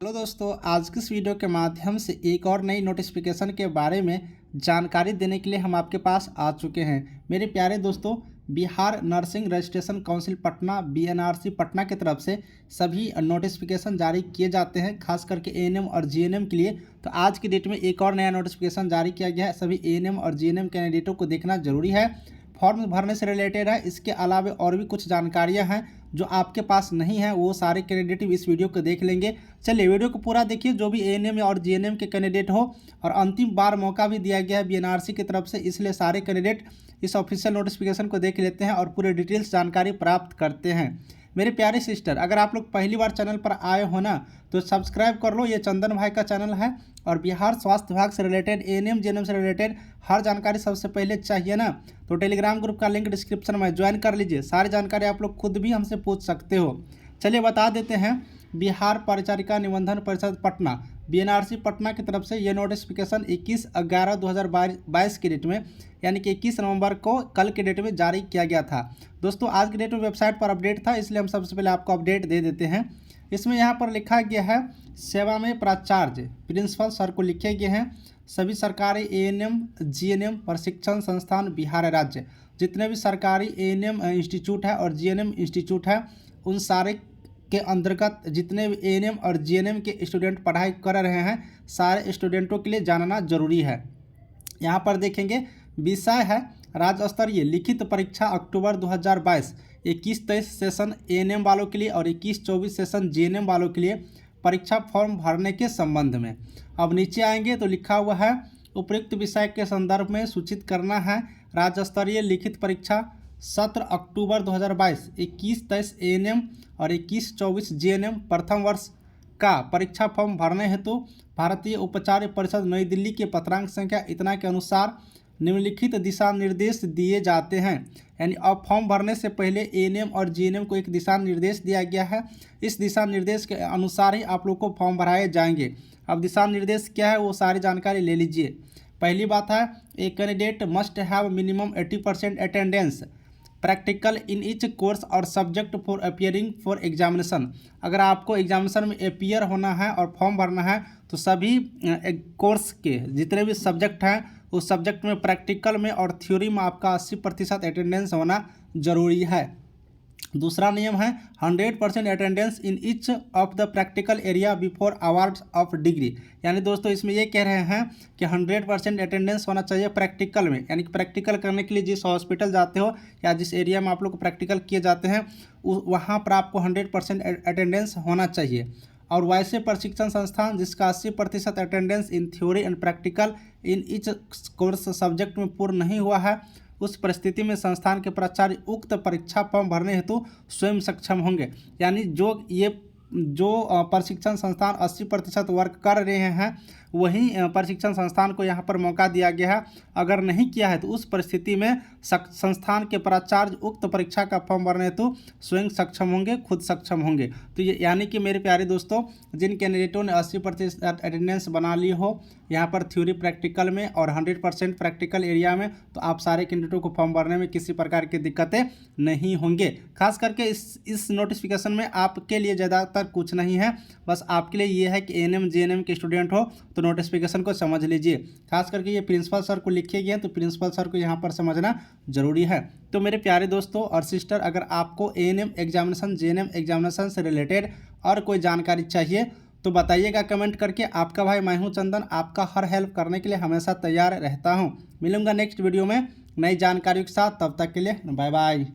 Hello दोस्तों, आज की इस वीडियो के माध्यम से एक और नई नोटिफिकेशन के बारे में जानकारी देने के लिए हम आपके पास आ चुके हैं। मेरे प्यारे दोस्तों, Bihar nursing registration council Patna BNRC Patna की तरफ से सभी नोटिफिकेशन जारी किए जाते हैं, खास करके एएनएम और जीएनएम के लिए। तो आज की डेट में एक और नया नोटिफिकेशन जारी किया गया है। सभी एएनएम और जीएनएम कैंडिडेटों को देखना जरूरी है। फॉर्म भरने से रिलेटेड है। इसके अलावा और भी कुछ जानकारियां हैं जो आपके पास नहीं है, वो सारे कैंडिडेट इस वीडियो को देख लेंगे। चलिए वीडियो को पूरा देखिए। जो भी एएनएम और जीएनएम के कैंडिडेट हो, और अंतिम बार मौका भी दिया गया है बीएनआरसी की तरफ से, इसलिए सारे कैंडिडेट इस ऑफिशियल नोटिफिकेशन को देख लेते हैं और पूरे डिटेल्स जानकारी प्राप्त करते हैं। मेरे प्यारे सिस्टर, अगर आप लोग पहली बार चैनल पर आए हो ना, तो सब्सक्राइब कर लो। ये चंदन भाई का चैनल है और बिहार स्वास्थ्य विभाग से रिलेटेड, एएनएम जीएनएम से रिलेटेड हर जानकारी सबसे पहले चाहिए ना, तो टेलीग्राम ग्रुप का लिंक डिस्क्रिप्शन में ज्वाइन कर लीजिए। सारी जानकारी आप लोग खुद भी हमसे पूछ सकते हो। चलिए बता देते हैं। बिहार परिचारिका निबंधन परिषद पटना बीएनआरसी पटना की तरफ से ये नोटिफिकेशन 21/11/2022 की डेट में, यानी कि 21 नवंबर को कल के डेट में जारी किया गया था। दोस्तों आज की डेट में वेबसाइट पर अपडेट था, इसलिए हम सबसे पहले आपको अपडेट दे देते हैं। इसमें यहाँ पर लिखा गया है, सेवा में प्राचार्य प्रिंसिपल सर को लिखे गए हैं। सभी सरकारी एएनएम जीएनएम प्रशिक्षण संस्थान बिहार राज्य, जितने भी सरकारी एएनएम इंस्टीट्यूट है और जीएनएम इंस्टीट्यूट है, उन सारे के अंतर्गत जितने भी एएनएम और जीएनएम के स्टूडेंट पढ़ाई कर रहे हैं, सारे स्टूडेंटों के लिए जानना जरूरी है। यहाँ पर देखेंगे विषय है राज्य स्तरीय लिखित परीक्षा अक्टूबर 2022 21-23 सेशन एएनएम वालों के लिए और 21-24 सेशन जीएनएम वालों के लिए परीक्षा फॉर्म भरने के संबंध में। अब नीचे आएंगे तो लिखा हुआ है, उपयुक्त विषय के संदर्भ में सूचित करना है राज्य स्तरीय लिखित परीक्षा सत्र अक्टूबर 2022 21-23 एएनएम और 21-24 जीएनएम प्रथम वर्ष का परीक्षा फॉर्म भरने हेतु भारतीय उपाचार्य परिषद नई दिल्ली के पत्रांक संख्या इतना के अनुसार निम्नलिखित दिशा निर्देश दिए जाते हैं। यानी अब फॉर्म भरने से पहले एएनएम और जीएनएम को एक दिशा निर्देश दिया गया है। इस दिशा निर्देश के अनुसार ही आप लोग को फॉर्म भराए जाएंगे। अब दिशा निर्देश क्या है, वो सारी जानकारी ले लीजिए। पहली बात है, a candidate must have minimum 80% attendance practical in each course और subject for appearing for examination. अगर आपको एग्जामिनेशन में अपियर होना है और फॉर्म भरना है, तो सभी कोर्स के जितने भी सब्जेक्ट हैं, उस सब्जेक्ट में प्रैक्टिकल में और थ्योरी में आपका 80% अटेंडेंस होना जरूरी है। दूसरा नियम है 100% attendance in each of the practical area before award of degree. यानी दोस्तों इसमें ये कह रहे हैं कि 100% अटेंडेंस होना चाहिए प्रैक्टिकल में। यानी कि प्रैक्टिकल करने के लिए जिस हॉस्पिटल जाते हो या जिस एरिया में आप लोग प्रैक्टिकल किए जाते हैं, वहाँ पर आपको 100% अटेंडेंस होना चाहिए। और वैसे प्रशिक्षण संस्थान जिसका 80% attendance in theory and practical in each course subject में पूर्ण नहीं हुआ है, उस परिस्थिति में संस्थान के प्राचार्य उक्त परीक्षा फॉर्म भरने हेतु स्वयं सक्षम होंगे। यानी जो प्रशिक्षण संस्थान 80% वर्क कर रहे हैं, वही प्रशिक्षण संस्थान को यहाँ पर मौका दिया गया है। अगर नहीं किया है तो उस परिस्थिति में संस्थान के प्राचार्य उक्त परीक्षा का फॉर्म भरने हेतु स्वयं सक्षम होंगे, खुद सक्षम होंगे। तो ये यानी कि मेरे प्यारे दोस्तों, जिन कैंडिडेटों ने 80% अटेंडेंस बना ली हो यहाँ पर थ्योरी प्रैक्टिकल में और 100% प्रैक्टिकल एरिया में, तो आप सारे कैंडिडेटों को फॉर्म भरने में किसी प्रकार की दिक्कतें नहीं होंगे। खास करके इस नोटिफिकेशन में आपके लिए ज़्यादातर कुछ नहीं है, बस आपके लिए ये है कि एएनएम जीएनएम के स्टूडेंट हो तो नोटिफिकेशन को समझ लीजिए। खास करके ये प्रिंसिपल सर को लिखे गए हैं, तो प्रिंसिपल सर को यहाँ पर समझना जरूरी है। तो मेरे प्यारे दोस्तों और सिस्टर, अगर आपको एएनएम एग्जामिनेशन जीएनएम एग्जामिनेशन से रिलेटेड और कोई जानकारी चाहिए तो बताइएगा कमेंट करके। आपका भाई मैं हूँ चंदन, आपका हर हेल्प करने के लिए हमेशा तैयार रहता हूँ। मिलूंगा नेक्स्ट वीडियो में नई जानकारियों के साथ, तब तक के लिए बाय बाय।